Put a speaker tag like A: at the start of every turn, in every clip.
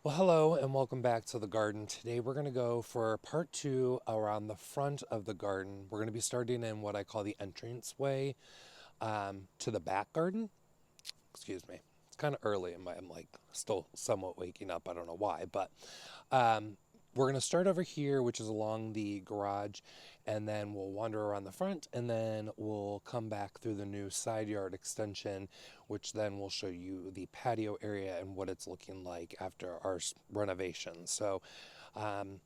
A: Well, hello and welcome back to the garden. Today we're going to go for part two around the front of the garden. We're going to be starting in what I call the entranceway to the back garden. Excuse me. It's kind of early and I'm like still somewhat waking up. I don't know why, but um, we're going to start over here, which is along the garage, and then we'll wander around the front, and then we'll come back through the new side yard extension, which then will show you the patio area and what it's looking like after our renovation. So, um,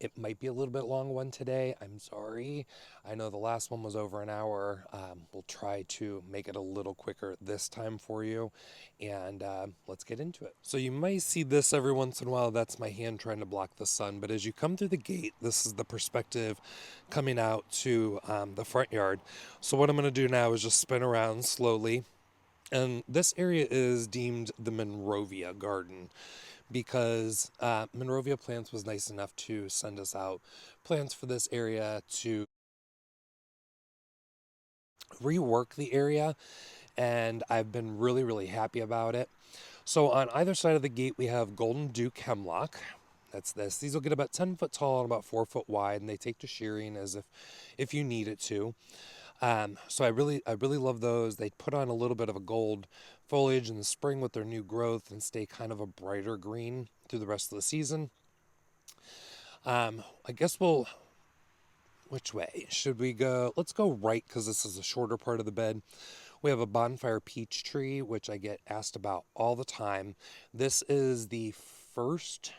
A: it might be a little bit long one today. I'm sorry. I know the last one was over an hour. We'll try to make it a little quicker this time for you. And let's get into it. So you might see this every once in a while. That's my hand trying to block the sun. But as you come through the gate, this is the perspective coming out to the front yard. So what I'm going to do now is just spin around slowly. And this area is deemed the Monrovia Garden because Monrovia Plants was nice enough to send us out plants for this area to rework the area, and I've been really, really happy about it. So on either side of the gate, we have Golden Duke Hemlock. That's this. These will get about 10 foot tall and about 4 foot wide, and they take to shearing as if you need it to. So I really love those. They put on a little bit of a gold foliage in the spring with their new growth and stay kind of a brighter green through the rest of the season. I guess which way should we go? Let's go right because this is a shorter part of the bed. We have a bonfire peach tree, which I get asked about all the time. This is the first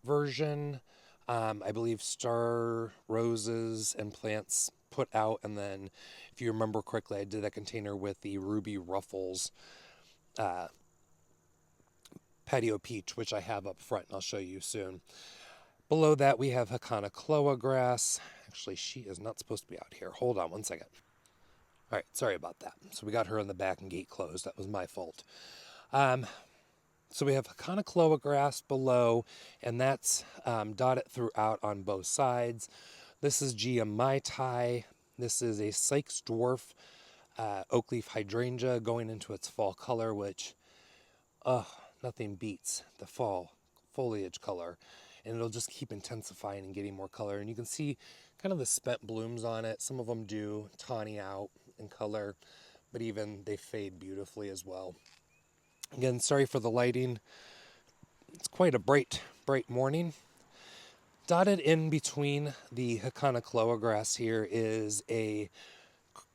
A: version, I believe Star Roses and Plants put out. And then, if you remember correctly, I did a container with the Ruby Ruffles uh, Patio Peach, which I have up front and I'll show you soon. Below that, we have Hakanakloa grass. Actually, she is not supposed to be out here. Hold on one second. All right, sorry about that. So we got her in the back and gate closed. That was my fault. Um, so we have Hakanakloa grass below, and that's dotted throughout on both sides. This is Gia Mai Tai. This is a Sykes dwarf oak leaf hydrangea going into its fall color, which, nothing beats the fall foliage color. And it'll just keep intensifying and getting more color. And you can see kind of the spent blooms on it. Some of them do tawny out in color, but even they fade beautifully as well. Again, sorry for the lighting. It's quite a bright morning. Dotted in between the Hakanakloa grass here is a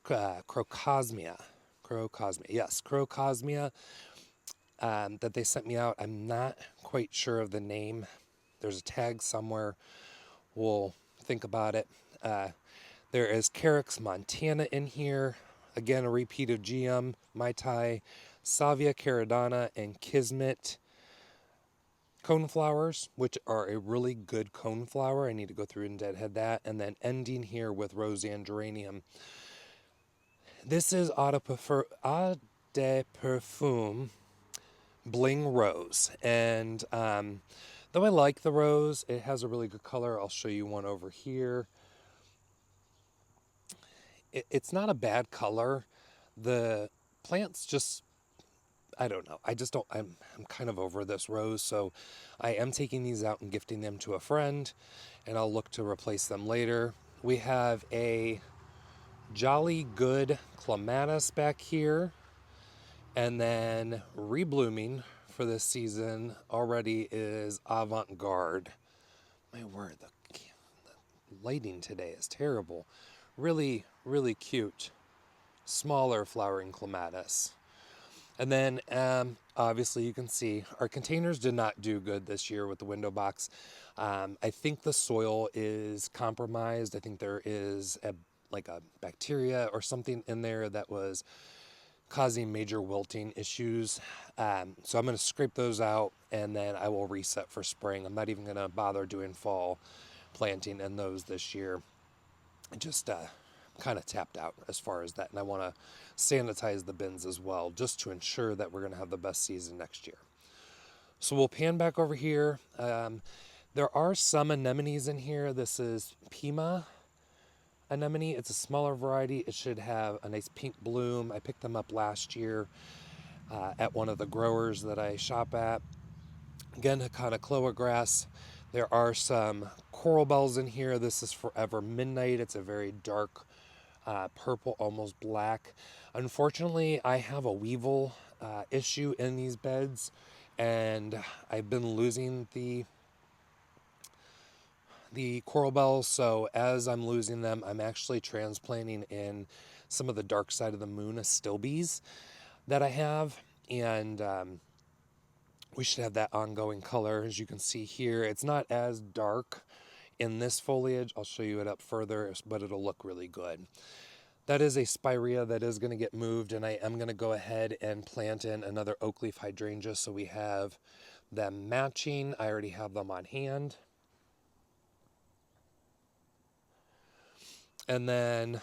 A: Crocosmia. Crocosmia that they sent me out. I'm not quite sure of the name. There's a tag somewhere. We'll think about it. There is Carex Montana in here. Again, a repeat of GM, Mai Tai, Salvia caridana, and Kismet coneflowers, which are a really good coneflower. I need to go through and deadhead that. And then ending here with Roseanne geranium. This is Eau de Parfum Bling Rose. And though I like the rose, it has a really good color. I'll show you one over here. It's not a bad color. The plants just, I don't know. I just don't, I'm kind of over this rose. So I am taking these out and gifting them to a friend, and I'll look to replace them later. We have a Jolly Good Clematis back here. And then reblooming for this season already is Avant Garde. My word, the lighting today is terrible. Really, really cute, smaller flowering clematis. And then obviously you can see our containers did not do good this year with the window box. I think the soil is compromised. I think there is like a bacteria or something in there that was causing major wilting issues. So I'm going to scrape those out and then I will reset for spring. I'm not even going to bother doing fall planting in those this year. I just kind of tapped out as far as that. And I want to sanitize the bins as well, just to ensure that we're going to have the best season next year. So we'll pan back over here. There are some anemones in here. This is Pima anemone. It's a smaller variety. It should have a nice pink bloom. I picked them up last year at one of the growers that I shop at. Again, Hakanakloa grass. There are some coral bells in here. This is Forever Midnight. It's a very dark purple, almost black. Unfortunately, I have a weevil issue in these beds, and I've been losing the coral bells. So as I'm losing them, I'm actually transplanting in some of the dark side of the moon astilbes that I have, and we should have that ongoing color. As you can see here, it's not as dark in this foliage. I'll show you it up further, but it'll look really good. That is a spirea that is going to get moved, and I am going to go ahead and plant in another oak leaf hydrangea so we have them matching. I already have them on hand. And then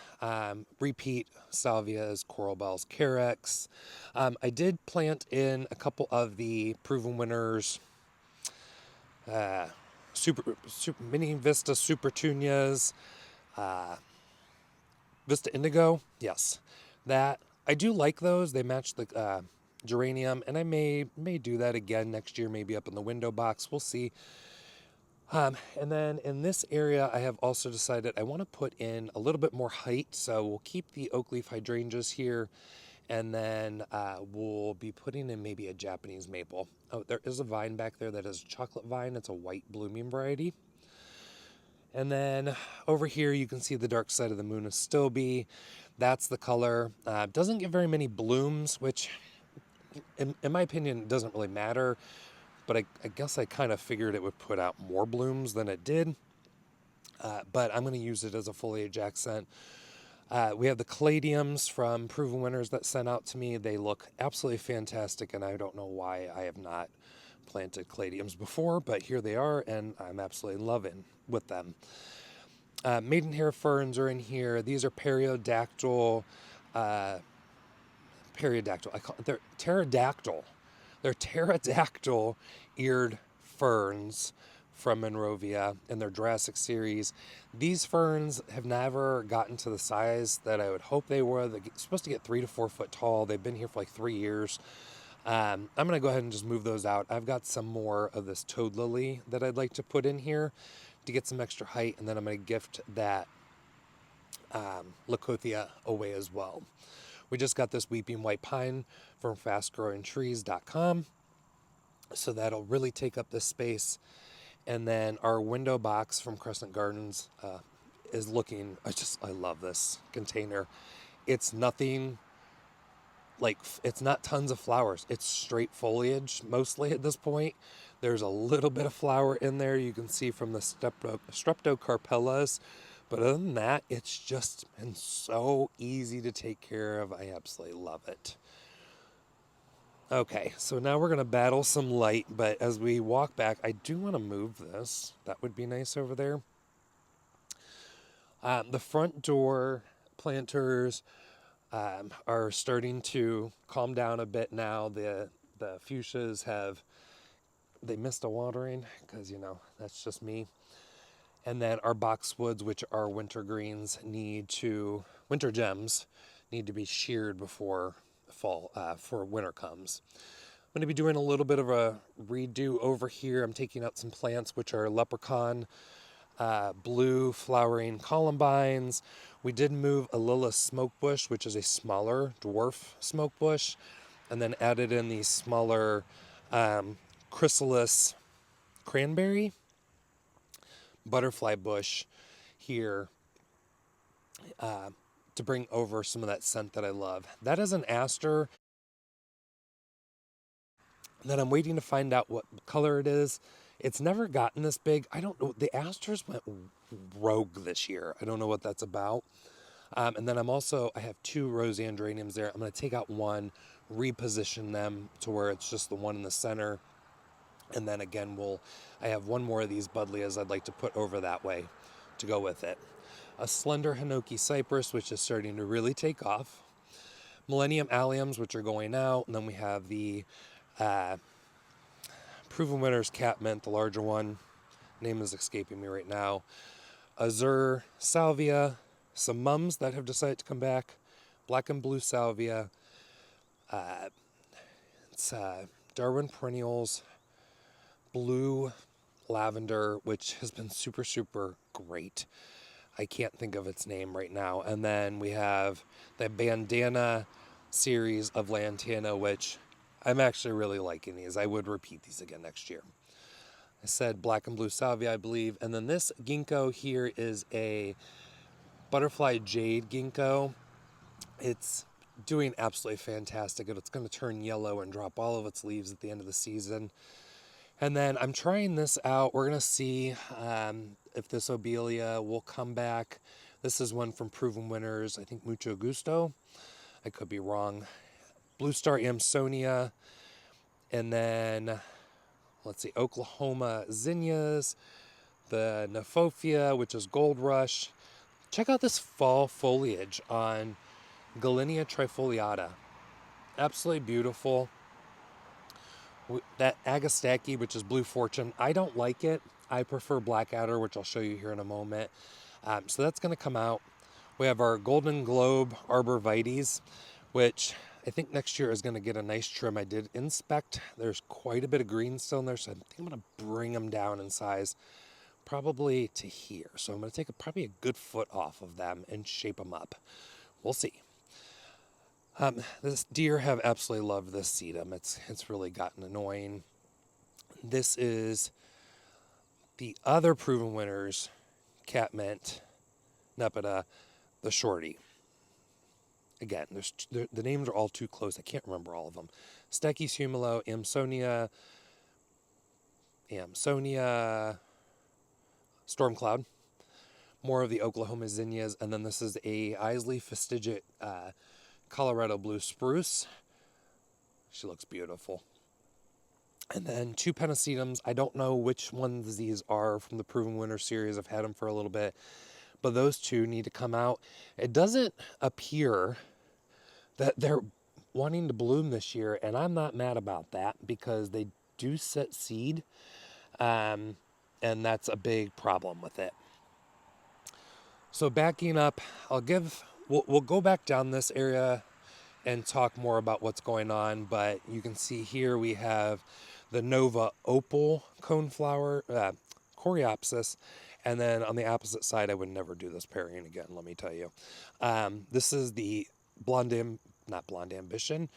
A: repeat salvias, coral bells, carex. I did plant in a couple of the Proven Winners super mini Vista Supertunias, Vista Indigo. Yes, that I do like those. They match the geranium, and I may do that again next year, maybe up in the window box. We'll see. And then in this area, I have also decided I want to put in a little bit more height. So we'll keep the oak leaf hydrangeas here, and then we'll be putting in maybe a Japanese maple. Oh, there is a vine back there that is a chocolate vine. It's a white blooming variety. And then over here, you can see the dark side of the moon astilbe. That's the color. Doesn't get very many blooms, which in my opinion, doesn't really matter. But I guess I kind of figured it would put out more blooms than it did. But I'm going to use it as a foliage accent. We have the caladiums from Proven Winners that sent out to me. They look absolutely fantastic, and I don't know why I have not planted caladiums before, but here they are, and I'm absolutely loving with them. Maidenhair ferns are in here. These are periodactyl. They're pterodactyl. They're pterodactyl eared ferns from Monrovia in their Jurassic series. These ferns have never gotten to the size that I would hope they were. They're supposed to get 3 to 4 foot tall. They've been here for like 3 years. I'm going to go ahead and just move those out. I've got some more of this toad lily that I'd like to put in here to get some extra height, and then I'm going to gift that Leucothea away as well. We just got this weeping white pine from fastgrowingtrees.com, so that'll really take up this space. And then our window box from Crescent Gardens is looking, I love this container. It's nothing like, it's not tons of flowers. It's straight foliage mostly at this point. There's a little bit of flower in there you can see from the streptocarpellas. But other than that, it's just been so easy to take care of. I absolutely love it. Okay, so now we're going to battle some light, but as we walk back, I do want to move this. That would be nice over there. The front door planters are starting to calm down a bit now. The fuchsias they missed a watering because, that's just me. And then our boxwoods, which are winter greens, winter gems, need to be sheared before winter comes. I'm going to be doing a little bit of a redo over here. I'm taking out some plants, which are leprechaun, blue flowering columbines. We did move a Lilith smoke bush, which is a smaller dwarf smoke bush, and then added in the smaller chrysalis cranberry butterfly bush here to bring over some of that scent that I love. That is an aster that I'm waiting to find out what color it is. It's never gotten this big. I don't know. The asters went rogue this year. I don't know what that's about. And then I have 2 rose andreniums there. I'm going to take out one, reposition them to where it's just the one in the center. And then again, I have one more of these buddleias I'd like to put over that way to go with it. A slender Hinoki cypress, which is starting to really take off. Millennium alliums, which are going out. And then we have the Proven Winners catmint, the larger one. Name is escaping me right now. Azure salvia. Some mums that have decided to come back. Black and blue salvia. It's Darwin perennials. blue lavender, which has been super, super great. I can't think of its name right now. And then we have the bandana series of lantana, which I'm actually really liking these. I would repeat these again next year. I said black and blue salvia, I believe. And then this ginkgo here is a butterfly jade ginkgo. It's doing absolutely fantastic. It's going to turn yellow and drop all of its leaves at the end of the season. And then I'm trying this out. We're going to see if this Obelia will come back. This is one from Proven Winners, I think Mucho Gusto. I could be wrong. Blue Star Amsonia. And then, let's see, Oklahoma Zinnias. The Nephofia, which is Gold Rush. Check out this fall foliage on Gallinia trifoliata. Absolutely beautiful. That Agastaki, which is Blue Fortune, I don't like it. I prefer Blackadder, which I'll show you here in a moment. So that's going to come out. We have our Golden Globe Arborvitaes, which I think next year is going to get a nice trim. I did inspect. There's quite a bit of green still in there, so I think I'm going to bring them down in size, probably to here. So I'm going to take probably a good foot off of them and shape them up. We'll see. This deer have absolutely loved this sedum. It's really gotten annoying. This is the other Proven Winners Catmint Nepeta, the shorty. Again, the names are all too close. I can't remember all of them. Stechys Humilo, Amsonia, Stormcloud. More of the Oklahoma Zinnias, and then this is a Isley Fastigiate Colorado Blue Spruce. She looks beautiful. And then two Pennisedums. I don't know which ones these are from the Proven Winner series. I've had them for a little bit. But those two need to come out. It doesn't appear that they're wanting to bloom this year, and I'm not mad about that because they do set seed. And that's a big problem with it. So backing up, we'll go back down this area and talk more about what's going on, but you can see here we have the Nova Opal coneflower, Coreopsis, and then on the opposite side, I would never do this pairing again, let me tell you. This is the not Blonde Ambition,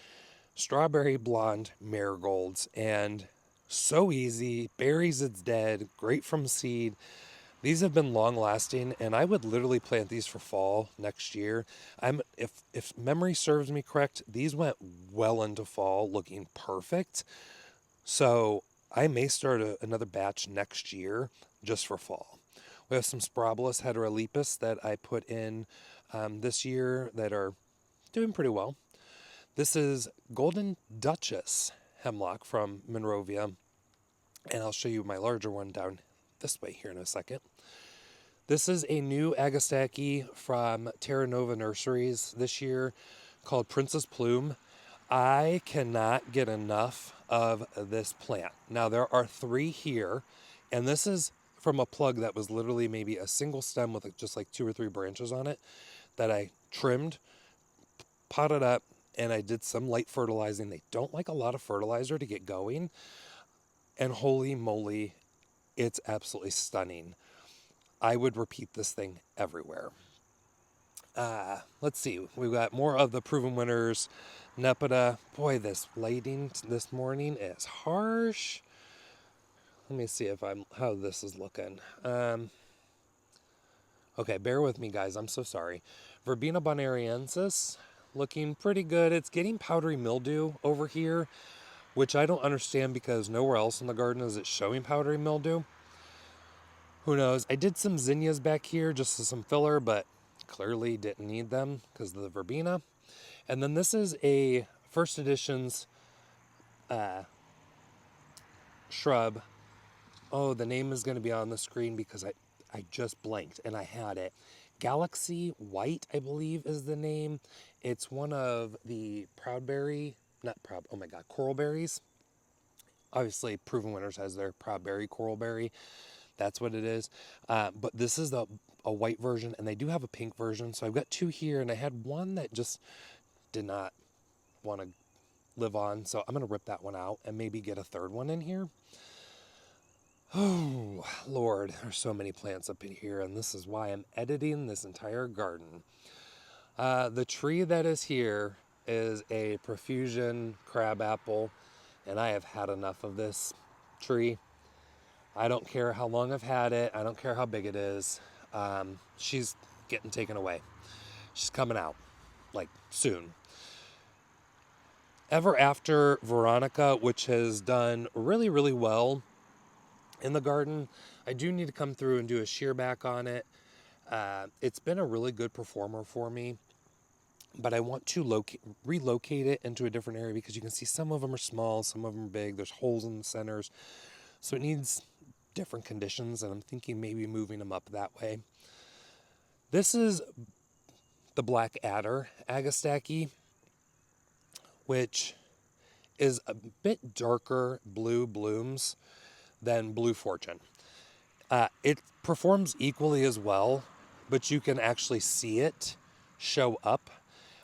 A: Strawberry Blonde Marigolds, and so easy, berries it's dead, great from seed. These have been long lasting, and I would literally plant these for fall next year. If memory serves me correct, these went well into fall, looking perfect. So I may start another batch next year just for fall. We have some Sprabolus heterolepis that I put in this year that are doing pretty well. This is Golden Duchess hemlock from Monrovia, and I'll show you my larger one down this way here in a second. This is a new Agastaki from Terra Nova Nurseries this year called Princess Plume. I cannot get enough of this plant. Now there are 3 here, and this is from a plug that was literally maybe a single stem with just like 2 or 3 branches on it that I trimmed, potted up, and I did some light fertilizing. They don't like a lot of fertilizer to get going, and holy moly, it's absolutely stunning. I would repeat this thing everywhere. Let's see. We've got more of the Proven Winners. Nepeta. Boy, this lighting this morning is harsh. Let me see how this is looking. Okay, bear with me, guys. I'm so sorry. Verbena bonariensis, looking pretty good. It's getting powdery mildew over here, which I don't understand because nowhere else in the garden is it showing powdery mildew. Who knows? I did some zinnias back here just as some filler, but clearly didn't need them because of the verbena. And then this is a first edition's shrub. Oh, the name is going to be on the screen because I just blanked and I had it. Galaxy White, I believe, is the name. It's one of the coral berries. Obviously, Proven Winners has their Proudberry coral berry. That's what it is. But this is a white version, and they do have a pink version. So I've got 2 here, and I had one that just did not want to live on. So I'm going to rip that one out and maybe get a 3rd one in here. Oh, Lord, there's so many plants up in here, and this is why I'm editing this entire garden. The tree that is here is a profusion crabapple, and I have had enough of this tree. I don't care how long I've had it. I don't care how big it is. She's getting taken away. She's coming out, like, soon. Ever after Veronica, which has done really, really well in the garden, I do need to come through and do a shear back on it. It's been a really good performer for me, but I want to relocate it into a different area because you can see some of them are small, some of them are big. There's holes in the centers, so it needs different conditions, and I'm thinking maybe moving them up that way. This is the Black Adder Agastache, which is a bit darker blue blooms than Blue Fortune. It performs equally as well, but you can actually see it show up.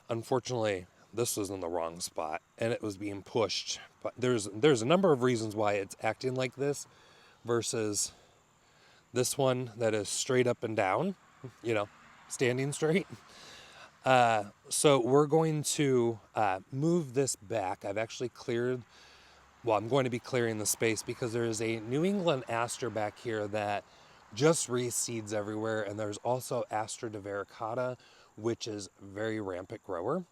A: Unfortunately, this was in the wrong spot and it was being pushed. But there's a number of reasons why it's acting like this versus this one that is straight up and down, standing straight. So we're going to move this back. I've actually I'm going to be clearing the space because there is a New England aster back here that just reseeds everywhere. And there's also Aster divaricata, which is very rampant grower.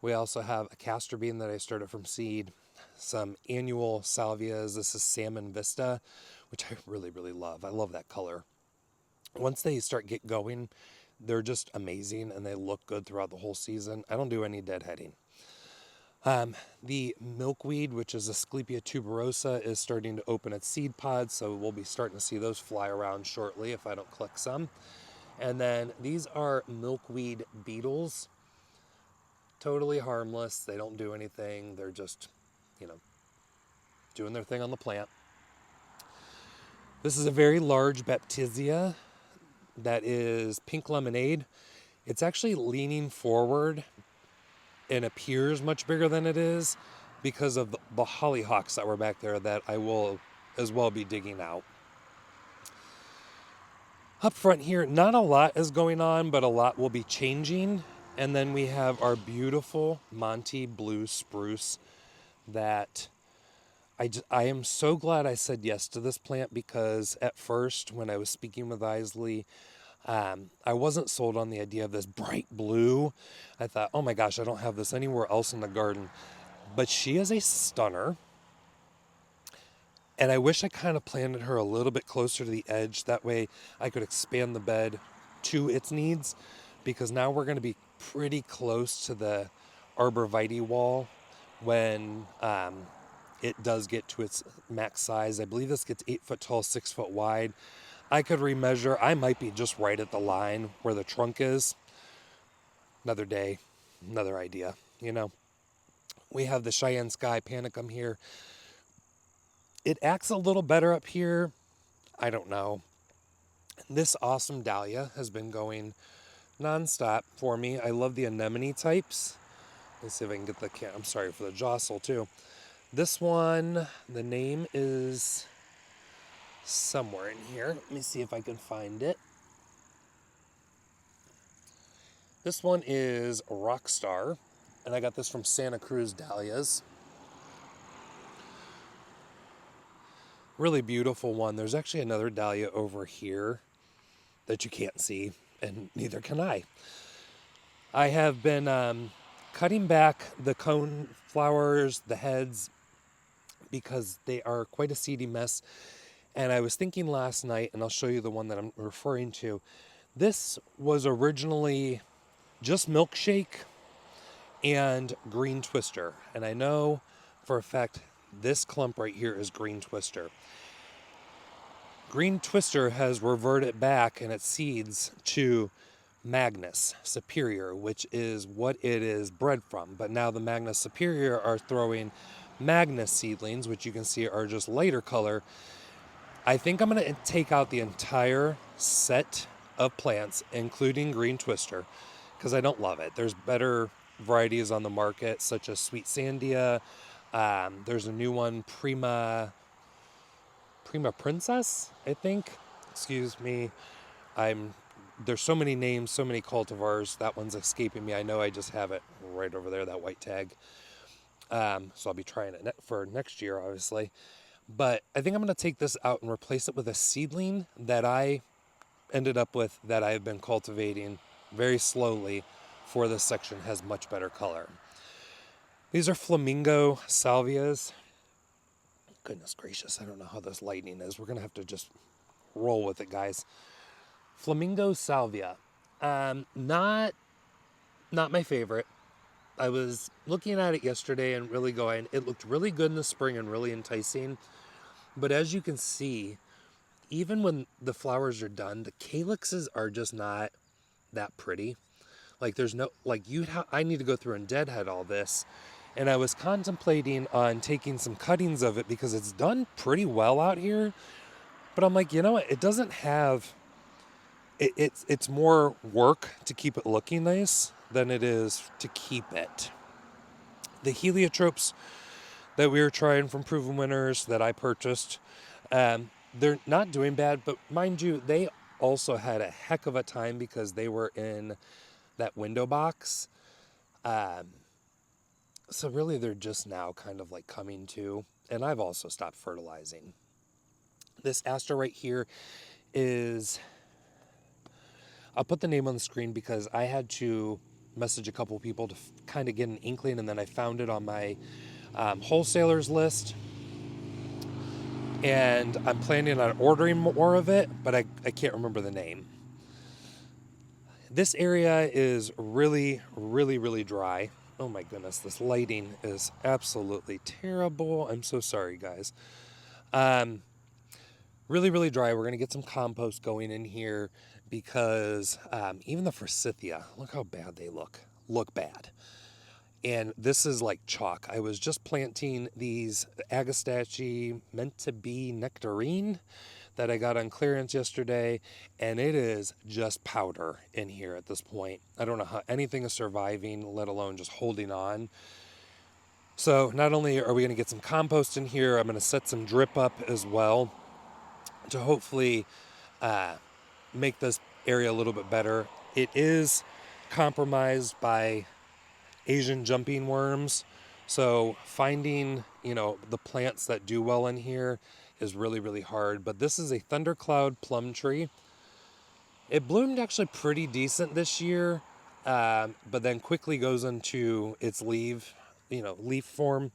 A: We also have a castor bean that I started from seed, some annual salvias. This is Salmon Vista, which I really, really love. I love that color. Once they get going, they're just amazing and they look good throughout the whole season. I don't do any deadheading. The milkweed, which is Asclepia tuberosa, is starting to open its seed pods, so we'll be starting to see those fly around shortly if I don't click some. And then these are milkweed beetles. Totally harmless. They don't do anything. They're just, doing their thing on the plant. This is a very large Baptisia that is pink lemonade. It's actually leaning forward and appears much bigger than it is because of the hollyhocks that were back there that I will as well be digging out. Up front here, not a lot is going on, but a lot will be changing. And then we have our beautiful Monty Blue Spruce that I am so glad I said yes to this plant because at first when I was speaking with Isley, I wasn't sold on the idea of this bright blue. I thought, oh my gosh, I don't have this anywhere else in the garden. But she is a stunner. And I wish I kind of planted her a little bit closer to the edge. That way I could expand the bed to its needs. Because now we're going to be pretty close to the arborvitae wall when it does get to its max size. I believe this gets 8 foot tall, 6 foot wide. I could remeasure. I might be just right at the line where the trunk is. Another day, another idea, We have the Cheyenne Sky Panicum here. It acts a little better up here. I don't know. This awesome dahlia has been going nonstop for me. I love the anemone types. Let's see if I can get I'm sorry for the jostle too. This one, the name is somewhere in here. Let me see if I can find it. This one is Rockstar, and I got this from Santa Cruz Dahlias. Really beautiful one. There's actually another dahlia over here that you can't see, and neither can I. I have been cutting back the cone flowers, the heads, because they are quite a seedy mess. And I was thinking last night, and I'll show you the one that I'm referring to. This was originally just Milkshake and Green Twister. And I know for a fact this clump right here is Green Twister. Green Twister has reverted back in its seeds to Magnus Superior, which is what it is bred from. But now the Magnus Superior are throwing Magnus seedlings, which you can see are just lighter color. I think I'm going to take out the entire set of plants, including Green Twister, because I don't love it. There's better varieties on the market, such as Sweet Sandia. There's a new one, Prima Prima Princess, I think. Excuse me. I'm there's so many names, so many cultivars. That one's escaping me. I know I just have it right over there, that white tag. So I'll be trying it for next year, obviously. But I think I'm going to take this out and replace it with a seedling that I ended up with that I've been cultivating very slowly for this section. Has much better color. These are flamingo salvias. Goodness gracious, I don't know how this lighting is. We're going to have to just roll with it, guys. Flamingo salvia. Not my favorite. I was looking at it yesterday and really going, it looked really good in the spring and really enticing. But as you can see, even when the flowers are done, the calyxes are just not that pretty. Like there's no, like I need to go through and deadhead all this. And I was contemplating on taking some cuttings of it because it's done pretty well out here. But I'm like, you know what? It doesn't have, it's more work to keep it looking nice than it is to keep it. The heliotropes that we were trying from Proven Winners that I purchased, they're not doing bad, but mind you, they also had a heck of a time because they were in that window box. So really they're just now kind of like coming to, and I've also stopped fertilizing. This aster right here is, I'll put the name on the screen because I had to message a couple people to kind of get an inkling, and then I found it on my wholesalers list. And I'm planning on ordering more of it, but I can't remember the name. This area is really, really, really dry. Oh my goodness, this lighting is absolutely terrible. I'm so sorry, guys. Really, really dry. We're going to get some compost going in here because even the forsythia, look how bad they look. Look bad. And this is like chalk. I was just planting these Agastache meant to be nectarine that I got on clearance yesterday, and it is just powder in here at this point. I don't know how anything is surviving, let alone just holding on. So not only are we going to get some compost in here, I'm going to set some drip up as well to hopefully make this area a little bit better. It is compromised by Asian jumping worms. So finding, the plants that do well in here is really, really hard. But this is a thundercloud plum tree. It bloomed actually pretty decent this year, but then quickly goes into its leaf form.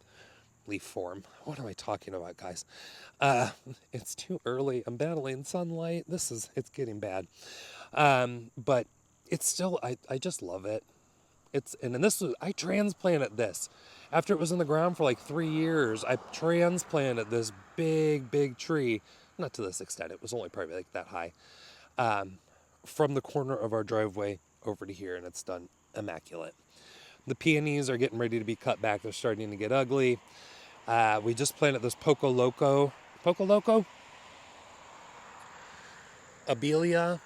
A: Leaf form. What am I talking about, guys? It's too early. I'm battling sunlight. It's getting bad. But it's still, I just love it. I transplanted this. After it was in the ground for like 3 years, I transplanted this big tree. Not to this extent, it was only probably like that high. From the corner of our driveway over to here, and it's done immaculate. The peonies are getting ready to be cut back. They're starting to get ugly. We just planted this Poco Loco Abelia.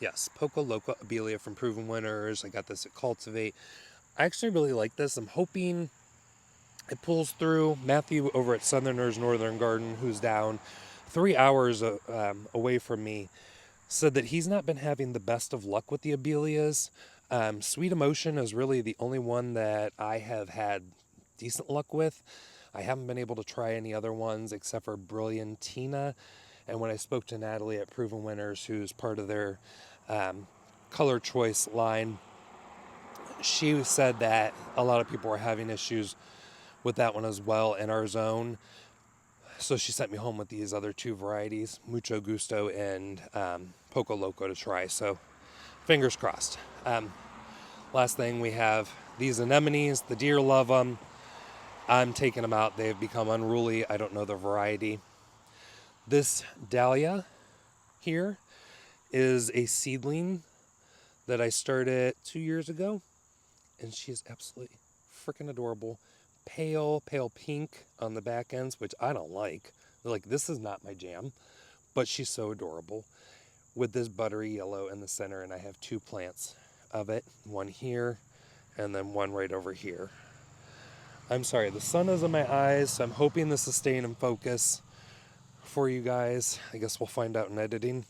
A: Yes, Poco Loco Abelia from Proven Winners. I got this at Cultivate. I actually really like this. I'm hoping it pulls through. Matthew over at Southerners Northern Garden, who's down 3 hours away from me, said that he's not been having the best of luck with the Abelias. Sweet Emotion is really the only one that I have had decent luck with. I haven't been able to try any other ones except for Brilliantina. And when I spoke to Natalie at Proven Winners, who's part of their color choice line, she said that a lot of people were having issues with that one as well in our zone. So she sent me home with these other 2 varieties, Mucho Gusto and Poco Loco, to try. So fingers crossed. Last thing, we have these anemones. The deer love them. I'm taking them out. They've become unruly. I don't know the variety. This dahlia here is a seedling that I started 2 years ago, and she's absolutely freaking adorable. Pale pink on the back ends, which I don't like. Like, this is not my jam, but she's so adorable with this buttery yellow in the center, and I have 2 plants of it, one here and then one right over here. I'm sorry, the sun is in my eyes, so I'm hoping this is staying in focus for you guys. I guess we'll find out in editing.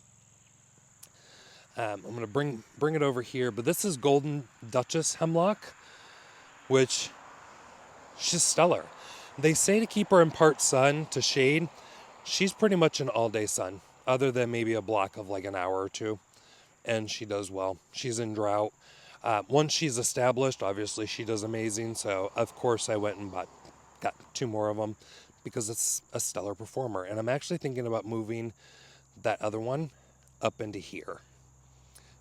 A: I'm going to bring it over here, but this is Golden Duchess hemlock, which she's stellar. They say to keep her in part sun to shade. She's pretty much an all-day sun, other than maybe a block of like an hour or two, and she does well. She's in drought. Once she's established, obviously she does amazing. So of course I went and got 2 more of them because it's a stellar performer. And I'm actually thinking about moving that other one up into here.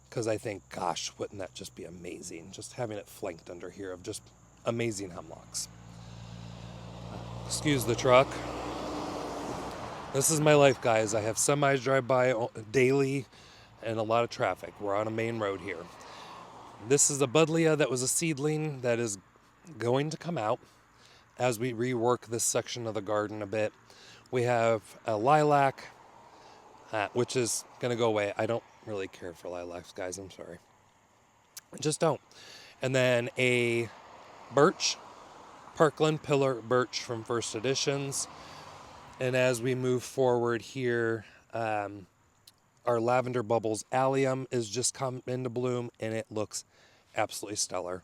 A: Because I think, gosh, wouldn't that just be amazing? Just having it flanked under here of just amazing hemlocks. Excuse the truck. This is my life, guys. I have semis drive by daily and a lot of traffic. We're on a main road here. This is a buddleia that was a seedling that is going to come out as we rework this section of the garden a bit. We have a lilac, which is going to go away. I don't really care for lilacs, guys. I'm sorry. I just don't. And then a birch, Parkland Pillar Birch from First Editions. And as we move forward here, our Lavender Bubbles Allium is just come into bloom, and it looks absolutely stellar.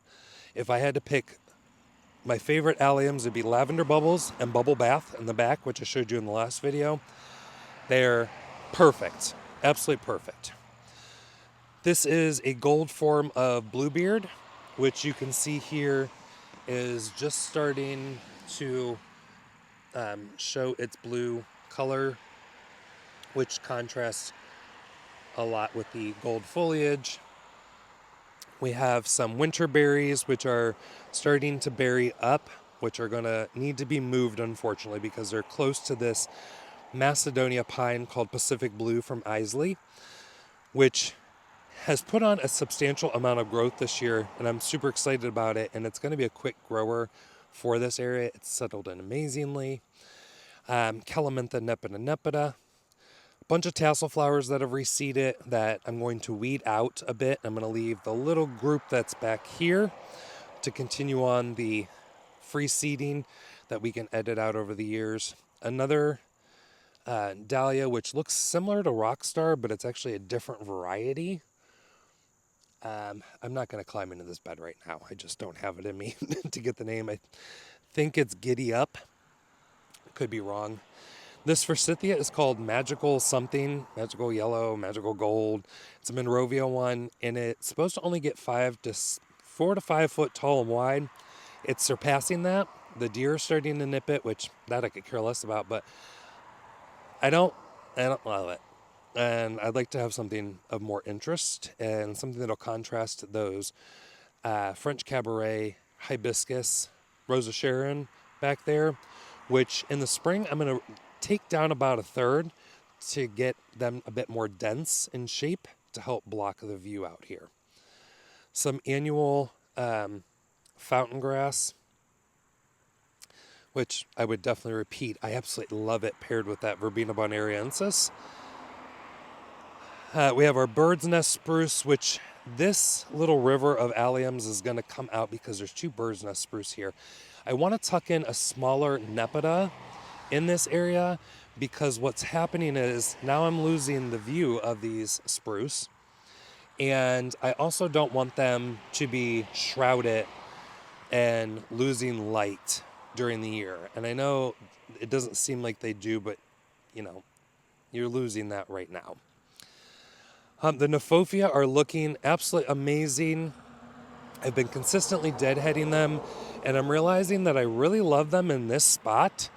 A: If I had to pick my favorite alliums, it'd be Lavender Bubbles and Bubble Bath in the back, which I showed you in the last video. They're perfect, absolutely perfect. This is a gold form of Bluebeard, which you can see here is just starting to show its blue color, which contrasts a lot with the gold foliage. We have some winter berries, which are starting to berry up, which are going to need to be moved, unfortunately, because they're close to this Macedonia pine called Pacific Blue from Isley, which has put on a substantial amount of growth this year, and I'm super excited about it, and it's going to be a quick grower for this area. It's settled in amazingly. Calamintha nepeta nepeta. A bunch of tassel flowers that have reseeded that I'm going to weed out a bit. I'm going to leave the little group that's back here to continue on the free seeding that we can edit out over the years. Another dahlia, which looks similar to Rockstar, but it's actually a different variety. I'm not going to climb into this bed right now. I just don't have it in me to get the name. I think it's Giddy Up. Could be wrong. This forsythia is called Magical Something, Magical Yellow, Magical Gold. It's a Monrovia one, and it's supposed to only get 4 to 5 foot tall and wide. It's surpassing that. The deer are starting to nip it, which that I could care less about, but I don't love it. And I'd like to have something of more interest and something that'll contrast those French Cabaret, Hibiscus, Rosa Sharon back there, which in the spring I'm going to take down about 1/3 to get them a bit more dense in shape to help block the view out here. Some annual fountain grass, which I would definitely repeat. I absolutely love it paired with that Verbena bonariensis. We have our bird's nest spruce, which this little river of alliums is going to come out because there's 2 bird's nest spruce here. I want to tuck in a smaller nepeta in this area because what's happening is now I'm losing the view of these spruce, and I also don't want them to be shrouded and losing light during the year. And I know it doesn't seem like they do, but you know, you're losing that right now. The Nephofia are looking absolutely amazing. I've been consistently deadheading them, and I'm realizing that I really love them in this spot.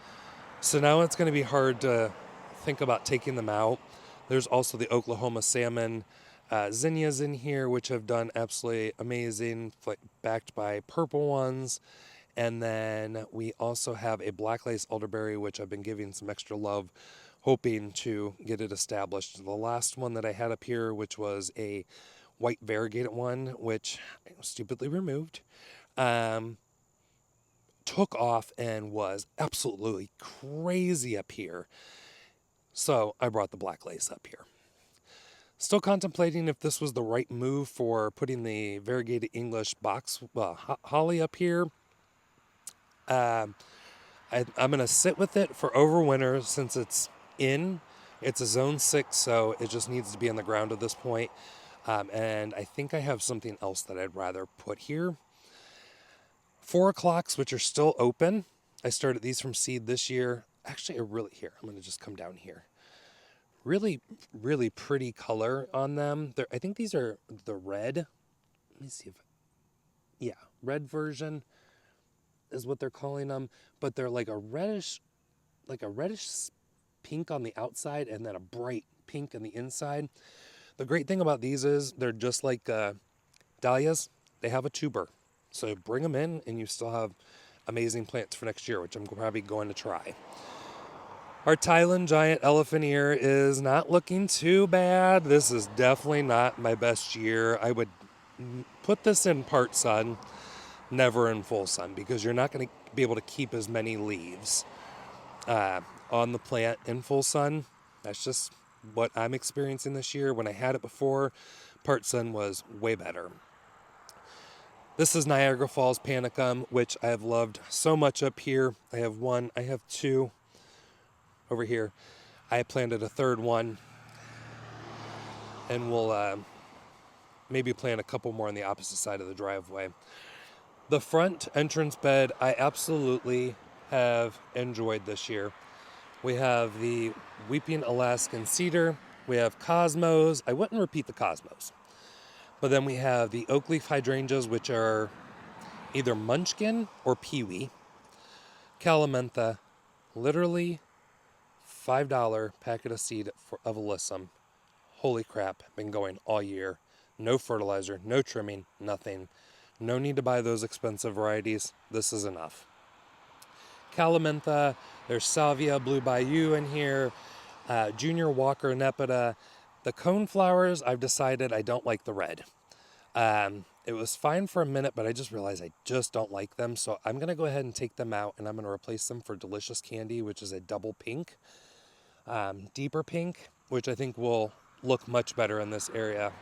A: So now it's going to be hard to think about taking them out. There's also the Oklahoma salmon zinnias in here, which have done absolutely amazing, backed by purple ones. And then we also have a black lace elderberry, which I've been giving some extra love, hoping to get it established. The last one that I had up here, which was a white variegated one, which I stupidly removed, took off and was absolutely crazy up here. So I brought the black lace up here. Still contemplating if this was the right move for putting the variegated English box holly up here. I'm going to sit with it for overwinter since it's in. It's a zone 6, so it just needs to be in the ground at this point. And I think I have something else that I'd rather put here. 4 o'clocks, which are still open. I started these from seed this year. Actually, here, I'm going to just come down here. Really, really pretty color on them. I think these are the red. Let me see if, yeah, red version is what they're calling them. But they're like a reddish pink on the outside and then a bright pink on the inside. The great thing about these is they're just like dahlias. They have a tuber. So bring them in and you still have amazing plants for next year, which I'm probably going to try. Our Thailand giant elephant ear is not looking too bad. This is definitely not my best year. I would put this in part sun, never in full sun, because you're not going to be able to keep as many leaves on the plant in full sun. That's just what I'm experiencing this year. When I had it before, part sun was way better. This is Niagara Falls Panicum, which I have loved so much up here. I have 2 over here. I planted a 3rd one, and we'll maybe plant a couple more on the opposite side of the driveway. The front entrance bed I absolutely have enjoyed this year. We have the Weeping Alaskan Cedar. We have Cosmos. I wouldn't repeat the Cosmos. But then we have the oak leaf hydrangeas, which are either Munchkin or Peewee. Calamantha, literally $5 packet of seed of alyssum. Holy crap, been going all year. No fertilizer, no trimming, nothing. No need to buy those expensive varieties. This is enough. Calamantha, there's Salvia Blue Bayou in here, Junior Walker Nepeta. The cone flowers, I've decided I don't like the red. It was fine for a minute, but I just realized I just don't like them. So I'm going to go ahead and take them out, and I'm going to replace them for Delicious Candy, which is a double pink, deeper pink, which I think will look much better in this area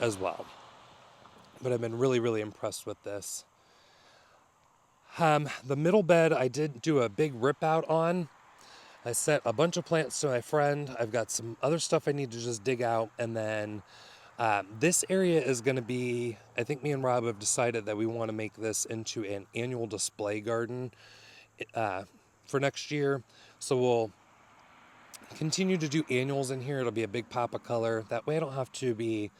A: as well. But I've been really, really impressed with this. The middle bed, I did do a big rip out on. I sent a bunch of plants to my friend. I've got some other stuff I need to just dig out. And then this area is going to be, I think me and Rob have decided that we want to make this into an annual display garden for next year. So we'll continue to do annuals in here. It'll be a big pop of color. That way I don't have to be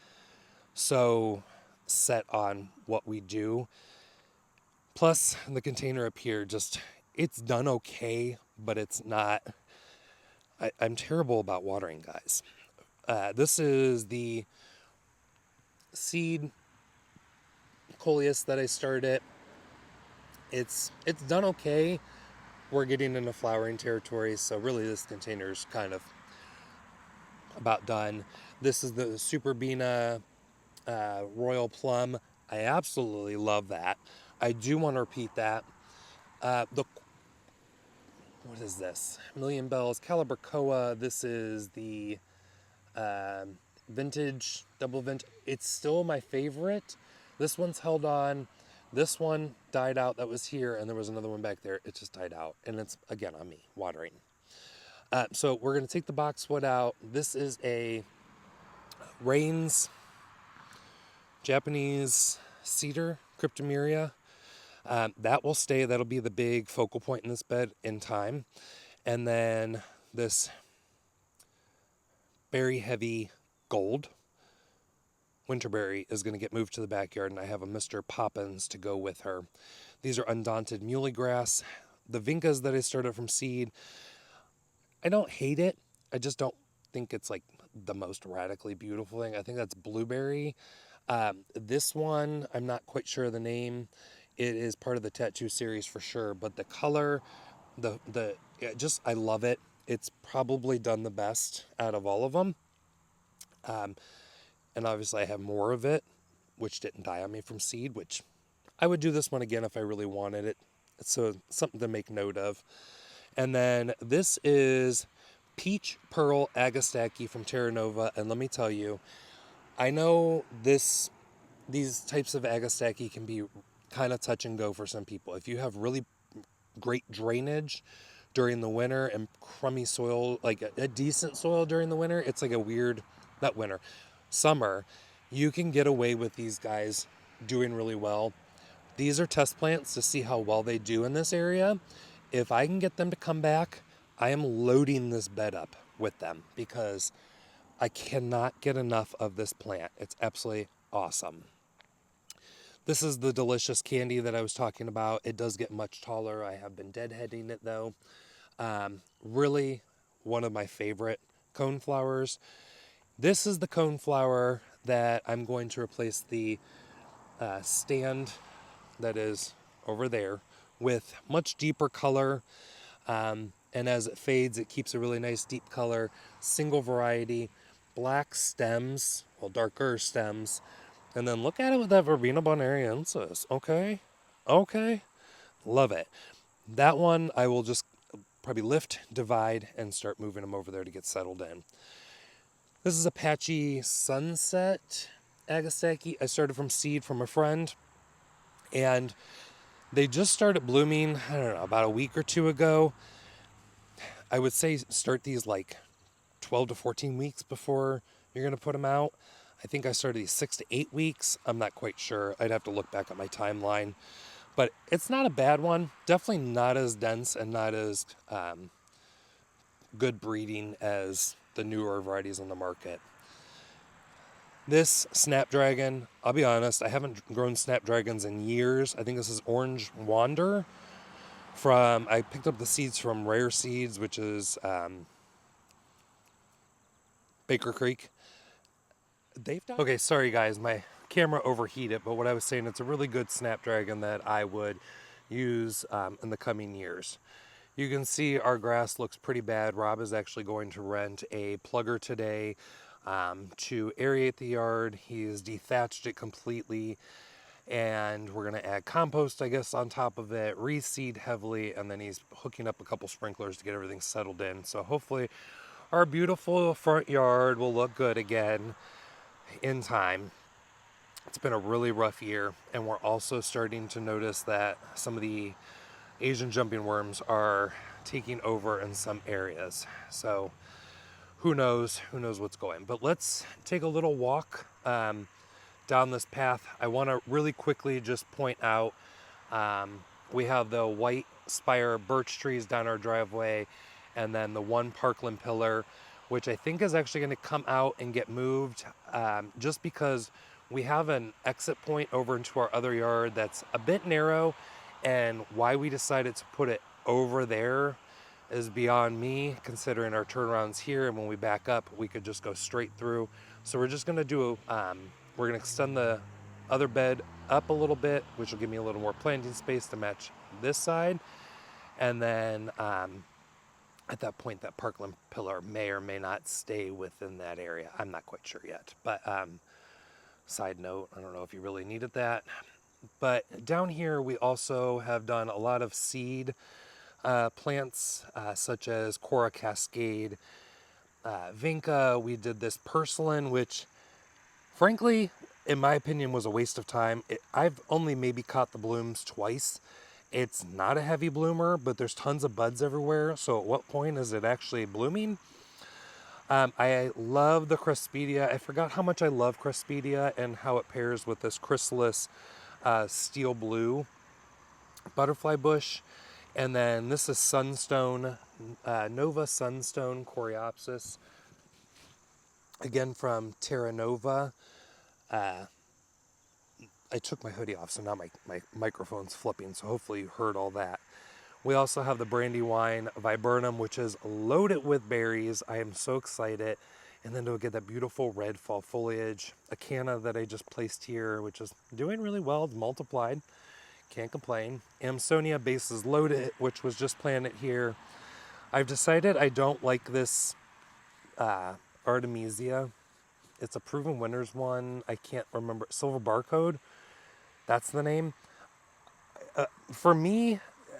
A: so set on what we do. Plus, the container up here, it's done okay, but it's not. I'm terrible about watering, guys. This is the seed coleus that I started. It's done okay. We're getting into flowering territory, so really this container is kind of about done. This is the Super Bina Royal Plum. I absolutely love that. I do want to repeat that. What is this? Million Bells, Calibracoa. This is the vintage, double vintage. It's still my favorite. This one's held on. This one died out that was here, and there was another one back there. It just died out. And it's, again, on me, watering. So we're going to take the boxwood out. This is a Rains Japanese cedar, Cryptomeria. That will stay. That'll be the big focal point in this bed in time. And then this berry heavy gold winterberry is going to get moved to the backyard, and I have a Mr. Poppins to go with her. These are undaunted muley grass. The vincas that I started from seed, I don't hate it. I just don't think it's like the most radically beautiful thing. I think that's blueberry. This one, I'm not quite sure of the name. It is part of the tattoo series for sure, but the color, I love it. It's probably done the best out of all of them. And obviously I have more of it, which didn't die on me from seed, which I would do this one again if I really wanted it. So something to make note of. And then this is Peach Pearl Agastaki from Terra Nova. And let me tell you, I know these types of Agastaki can be kind of touch and go for some people. If you have really great drainage during the winter and crummy soil, like a decent soil during the winter. It's like a weird, not winter, summer. You can get away with these guys doing really well. These are test plants to see how well they do in this area. If I can get them to come back, I am loading this bed up with them because I cannot get enough of this plant. It's absolutely awesome. This is the delicious candy that I was talking about. It does get much taller. I have been deadheading it though. Really one of my favorite coneflowers. This is the coneflower that I'm going to replace the stand that is over there with much deeper color. And as it fades, it keeps a really nice deep color, single variety, black stems, well, darker stems. And then look at it with that Verbena bonariensis. Okay, love it. That one I will just probably lift, divide, and start moving them over there to get settled in. This is a Patchy Sunset Agasaki. I started from seed from a friend, and they just started blooming, I don't know, about a week or two ago. I would say start these like 12 to 14 weeks before you're going to put them out. I think I started these 6 to 8 weeks. I'm not quite sure. I'd have to look back at my timeline. But it's not a bad one. Definitely not as dense and not as good breeding as the newer varieties on the market. This Snapdragon, I'll be honest, I haven't grown Snapdragons in years. I think this is Orange Wander. I picked up the seeds from Rare Seeds, which is Baker Creek. Okay, sorry guys, my camera overheated, but what I was saying, it's a really good Snapdragon that I would use in the coming years. You can see our grass looks pretty bad. Rob is actually going to rent a plugger today to aerate the yard. He's dethatched it completely, and we're going to add compost, I guess, on top of it, reseed heavily, and then he's hooking up a couple sprinklers to get everything settled in. So hopefully our beautiful front yard will look good again in time. It's been a really rough year, and we're also starting to notice that some of the Asian jumping worms are taking over in some areas. So who knows what's going. But let's take a little walk down this path. I want to really quickly just point out we have the white spire birch trees down our driveway, and then the one Parkland pillar, which I think is actually going to come out and get moved just because we have an exit point over into our other yard that's a bit narrow, and why we decided to put it over there is beyond me, considering our turnarounds here, and when we back up, we could just go straight through. So we're just going to do, we're going to extend the other bed up a little bit, which will give me a little more planting space to match this side. And then at that point, that Parkland pillar may or may not stay within that area. I'm not quite sure yet. But side note, I don't know if you really needed that. But down here, we also have done a lot of seed plants, such as Cora Cascade, Vinca. We did this Purslane, which, frankly, in my opinion, was a waste of time. I've only maybe caught the blooms twice. It's not a heavy bloomer, but there's tons of buds everywhere. So at what point is it actually blooming? I love the Cresspedia. I forgot how much I love Cresspedia and how it pairs with this chrysalis steel blue butterfly bush. And then this is Sunstone, Nova Sunstone Coreopsis. Again from Terra Nova. I took my hoodie off, so now my microphone's flipping, so hopefully you heard all that. We also have the Brandywine Viburnum, which is loaded with berries. I am so excited. And then to get that beautiful red fall foliage. A canna that I just placed here, which is doing really well. It's multiplied. Can't complain. Amsonia bases loaded, which was just planted here. I've decided I don't like this Artemisia. It's a Proven Winners one. I can't remember. Silver Barcode. That's the name. For me,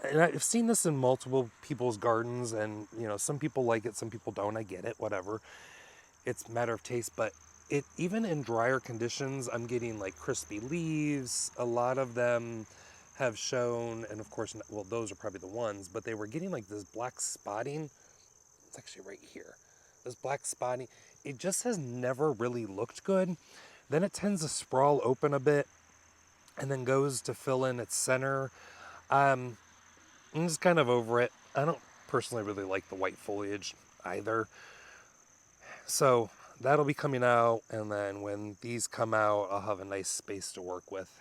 A: and I've seen this in multiple people's gardens, and some people like it, some people don't. I get it, whatever. It's a matter of taste, but even in drier conditions, I'm getting like crispy leaves. A lot of them have shown, and of course, well, those are probably the ones, but they were getting like this black spotting. It's actually right here. This black spotting, it just has never really looked good. Then it tends to sprawl open a bit and then goes to fill in its center. I'm just kind of over it. I don't personally really like the white foliage either. So that'll be coming out, and then when these come out, I'll have a nice space to work with.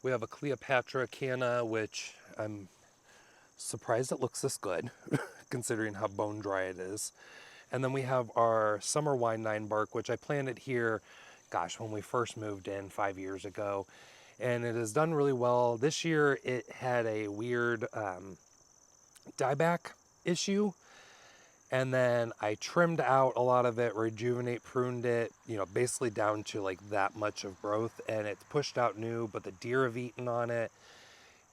A: We have a Cleopatra canna, which I'm surprised it looks this good, considering how bone dry it is. And then we have our summer wine 9 bark, which I planted here, gosh, when we first moved in 5 years ago. And it has done really well. This year it had a weird dieback issue. And then I trimmed out a lot of it, rejuvenate, pruned it, basically down to like that much of growth. And it's pushed out new, but the deer have eaten on it.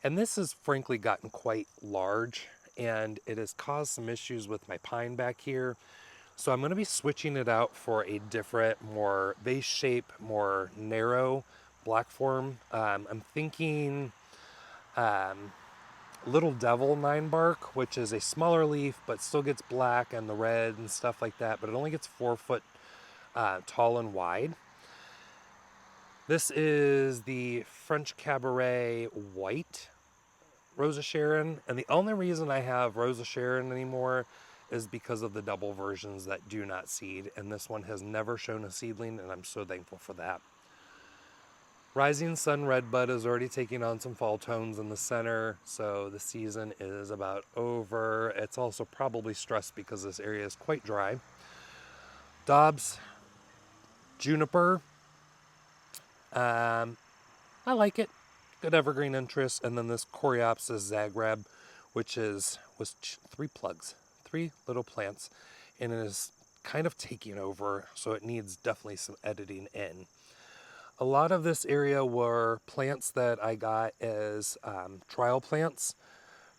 A: And this has frankly gotten quite large, and it has caused some issues with my pine back here. So I'm going to be switching it out for a different, more vase shape, more narrow black form. I'm thinking Little Devil 9 bark, which is a smaller leaf, but still gets black and the red and stuff like that, but it only gets 4 foot tall and wide. This is the French Cabaret White Rosa Sharon, and the only reason I have Rosa Sharon anymore is because of the double versions that do not seed, and this one has never shown a seedling, and I'm so thankful for that. Rising Sun Redbud is already taking on some fall tones in the center, so the season is about over. It's also probably stressed because this area is quite dry. Dobbs Juniper, I like it. Good evergreen interest. And then this Coreopsis zagreb, which was 3 plugs, 3 little plants, and it is kind of taking over, so it needs definitely some editing in. A lot of this area were plants that I got as trial plants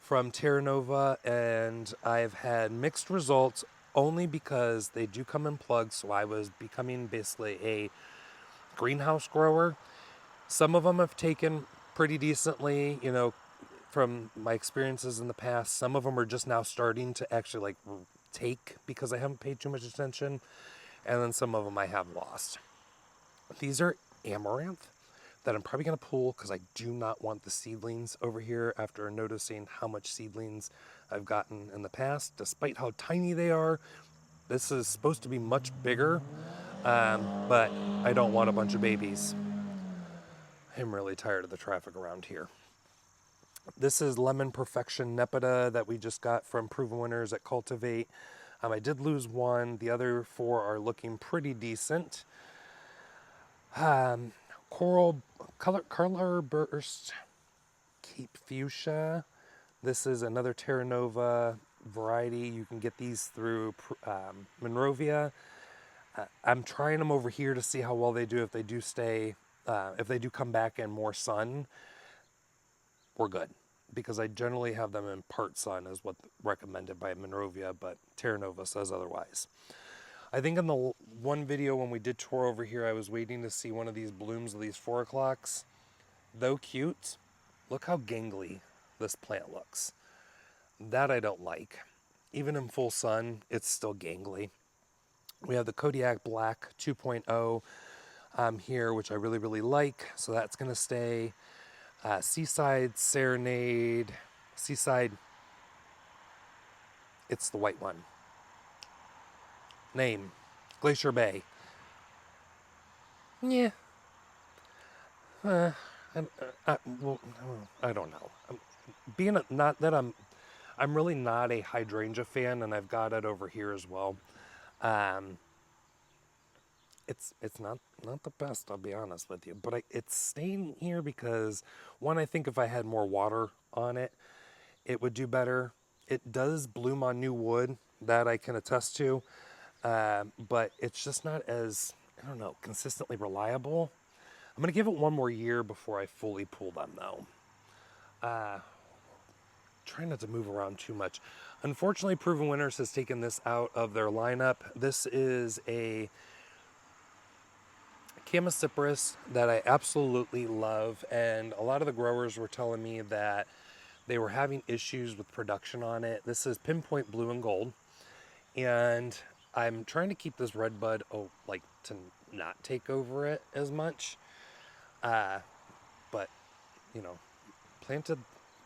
A: from Terra Nova, and I've had mixed results only because they do come in plugs, so I was becoming basically a greenhouse grower. Some of them have taken pretty decently, from my experiences in the past. Some of them are just now starting to actually take because I haven't paid too much attention, and then some of them I have lost. These are amaranth that I'm probably going to pull because I do not want the seedlings over here after noticing how much seedlings I've gotten in the past. Despite how tiny they are, this is supposed to be much bigger, but I don't want a bunch of babies. I'm really tired of the traffic around here. This is Lemon Perfection Nepeta that we just got from Proven Winners at Cultivate. I did lose one. The other 4 are looking pretty decent. Color Burst Cape Fuchsia. This is another Terra Nova variety. You can get these through Monrovia. I'm trying them over here to see how well they do. If they do stay, if they do come back in more sun, we're good. Because I generally have them in part sun is what recommended by Monrovia, but Terra Nova says otherwise. I think in the one video when we did tour over here, I was waiting to see one of these blooms of these 4 o'clocks. Though cute, look how gangly this plant looks. That I don't like. Even in full sun, it's still gangly. We have the Kodiak Black 2.0 here, which I really, really like. So that's going to stay. Seaside Serenade. Seaside. It's the white one. Name. Glacier Bay. Yeah. Well, I don't know. I'm really not a hydrangea fan, and I've got it over here as well. It's not the best, I'll be honest with you, but it's staying here because one, I think if I had more water on it, it would do better. It does bloom on new wood, that I can attest to, but it's just not as, I don't know, consistently reliable. I'm going to give it one more year before I fully pull them, though. Try not to move around too much. Unfortunately, Proven Winners has taken this out of their lineup. This is a Chamacypris that I absolutely love, and a lot of the growers were telling me that they were having issues with production on it. This is Pinpoint Blue and Gold, and I'm trying to keep this red bud, like to not take over it as much. But you know, planted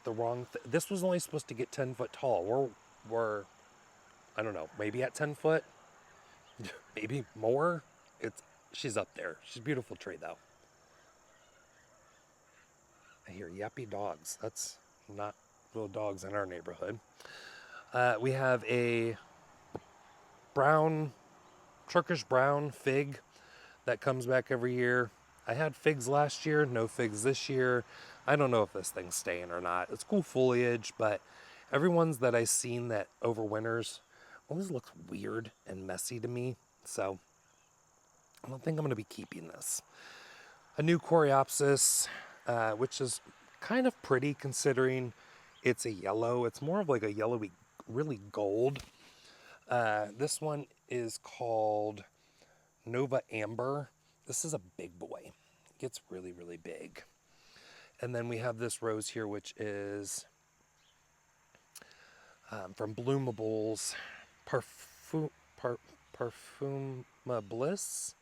A: the wrong. This was only supposed to get 10 foot tall. We're I don't know, maybe at 10 foot, maybe more. It's she's up there. She's a beautiful tree though. I hear yappy dogs. That's not little dogs in our neighborhood. We have a brown, Turkish brown fig that comes back every year. I had figs last year, no figs this year. I don't know if this thing's staying or not. It's cool foliage, but everyone's that I've seen that overwinters always looks weird and messy to me. So I don't think I'm going to be keeping this. A new Coreopsis, which is kind of pretty considering it's a yellow. It's more of like a yellowy, really gold. This one is called Nova Amber. This is a big boy. It gets really, really big. And then we have this rose here, which is from Bloomables Parfuma Bliss.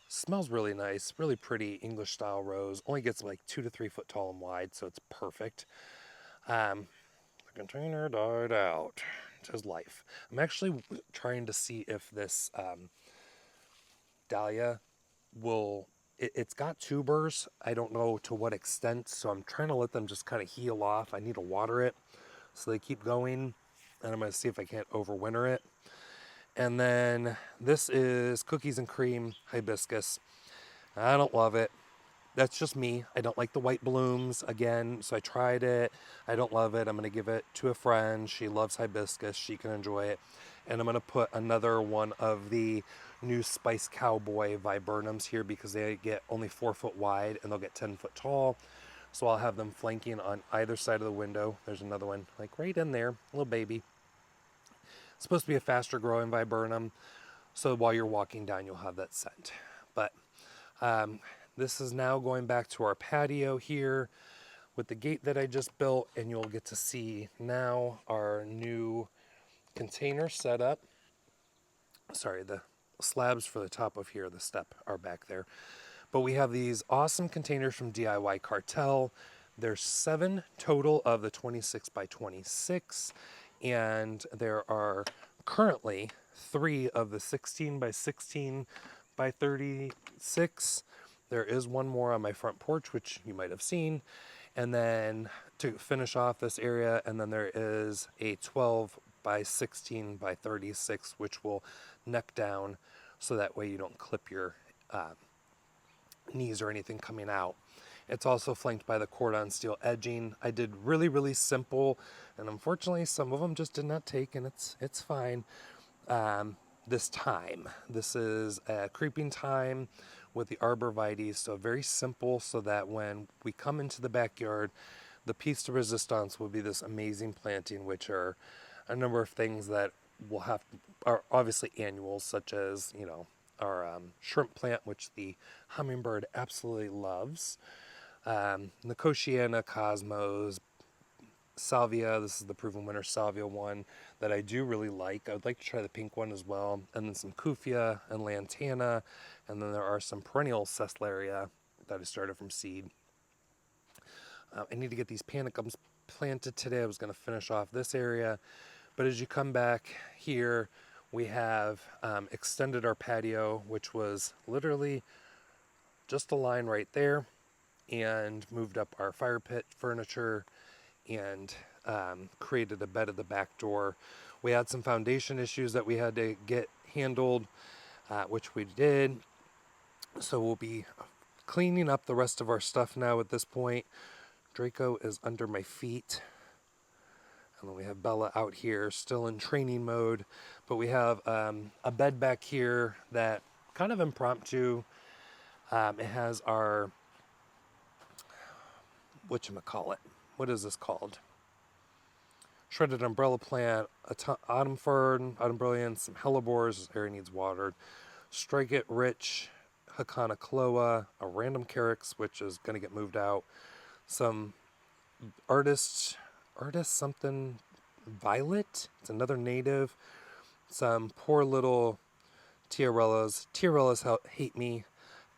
A: Smells really nice, really pretty English style rose. Only gets like 2 to 3 foot tall and wide, so it's perfect. The container died out. It says life. I'm actually trying to see if this dahlia will. It's got tubers. I don't know to what extent, so I'm trying to let them just kind of heal off. I need to water it so they keep going, and I'm going to see if I can't overwinter it. And then this is Cookies and Cream Hibiscus. I don't love it. That's just me. I don't like the white blooms again, so I tried it. I don't love it. I'm going to give it to a friend. She loves hibiscus. She can enjoy it. And I'm going to put another one of the new Spice Cowboy viburnums here because they get only 4 foot wide and they'll get 10 foot tall. So I'll have them flanking on either side of the window. There's another one like right in there, little baby. It's supposed to be a faster growing viburnum. So while you're walking down, you'll have that scent. But this is now going back to our patio here with the gate that I just built, and you'll get to see now our new container setup. Sorry, the slabs for the top of here, the step, are back there. But we have these awesome containers from DIY Cartel. There's 7 total of the 26 by 26, and there are currently 3 of the 16 by 16 by 36. There is one more on my front porch, which you might have seen. And then to finish off this area, and then there is a 12 by 16 by 36, which will neck down so that way you don't clip your knees or anything coming out. It's also flanked by the cordon steel edging. I did really, really simple, and unfortunately some of them just did not take, and it's fine. This time. This is a creeping thyme with the arborvitae, so very simple so that when we come into the backyard, the piece de resistance will be this amazing planting, which are a number of things that will have are obviously annuals, such as, our shrimp plant, which the hummingbird absolutely loves. Nicotiana, Cosmos, Salvia. This is the Proven Winner Salvia one that I do really like. I would like to try the pink one as well. And then some Kufia and Lantana. And then there are some perennial Ceslaria that I started from seed. I need to get these panicums planted today. I was going to finish off this area. But as you come back here, we have extended our patio, which was literally just a line right there, and moved up our fire pit furniture and created a bed at the back door. We had some foundation issues that we had to get handled, which we did. So we'll be cleaning up the rest of our stuff now at this point. Draco is under my feet. And then we have Bella out here still in training mode. But we have a bed back here that kind of impromptu. It has our, whatchamacallit, what is this called? Shredded umbrella plant, autumn fern, autumn brilliance, some hellebores. This area needs watered. Strike it rich Hakanakaloa, a random carex, which is going to get moved out, some artist something violet, it's another native, some poor little Tiarellas. Tiarellas hate me,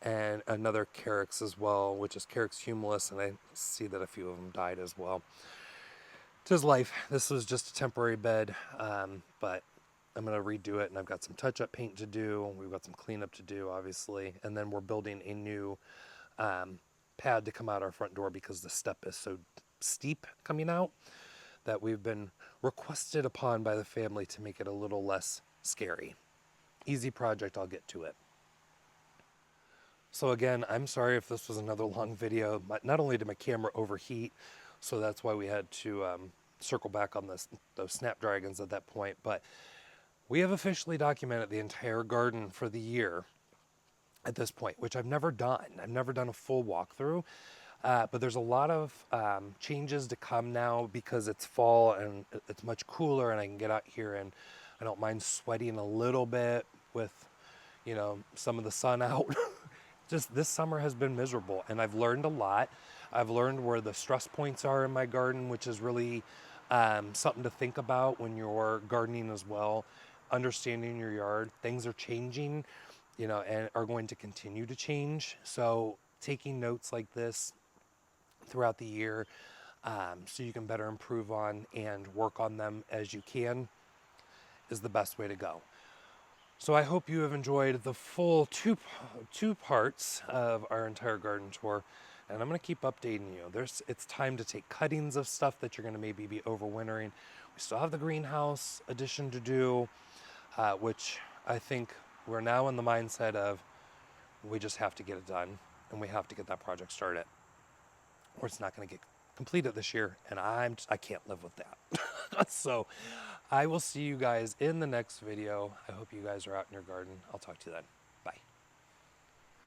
A: and another Carex as well, which is Carex humilis, and I see that a few of them died as well. 'Tis life. This was just a temporary bed, but I'm going to redo it, and I've got some touch-up paint to do. We've got some cleanup to do, obviously, and then we're building a new pad to come out our front door because the step is so steep coming out that we've been requested upon by the family to make it a little less scary. Easy project, I'll get to it. So again, I'm sorry if this was another long video. Not only did my camera overheat, so that's why we had to circle back on those snapdragons at that point, but we have officially documented the entire garden for the year at this point, which I've never done. I've never done a full walkthrough, but there's a lot of changes to come now because it's fall and it's much cooler, and I can get out here and I don't mind sweating a little bit with, you know, some of the sun out. Just this summer has been miserable, and I've learned a lot. I've learned where the stress points are in my garden, which is really something to think about when you're gardening as well. Understanding your yard, things are changing, you know, and are going to continue to change. So taking notes like this throughout the year, so you can better improve on and work on them as you can, is the best way to go. So I hope you have enjoyed the full two parts of our entire garden tour, and I'm going to keep updating you. It's time to take cuttings of stuff that you're going to maybe be overwintering. We still have the greenhouse addition to do, which I think we're now in the mindset of we just have to get it done, and we have to get that project started, or it's not going to get completed this year, and I can't live with that. So I will see you guys in the next video. I hope you guys are out in your garden. I'll talk to you then. Bye.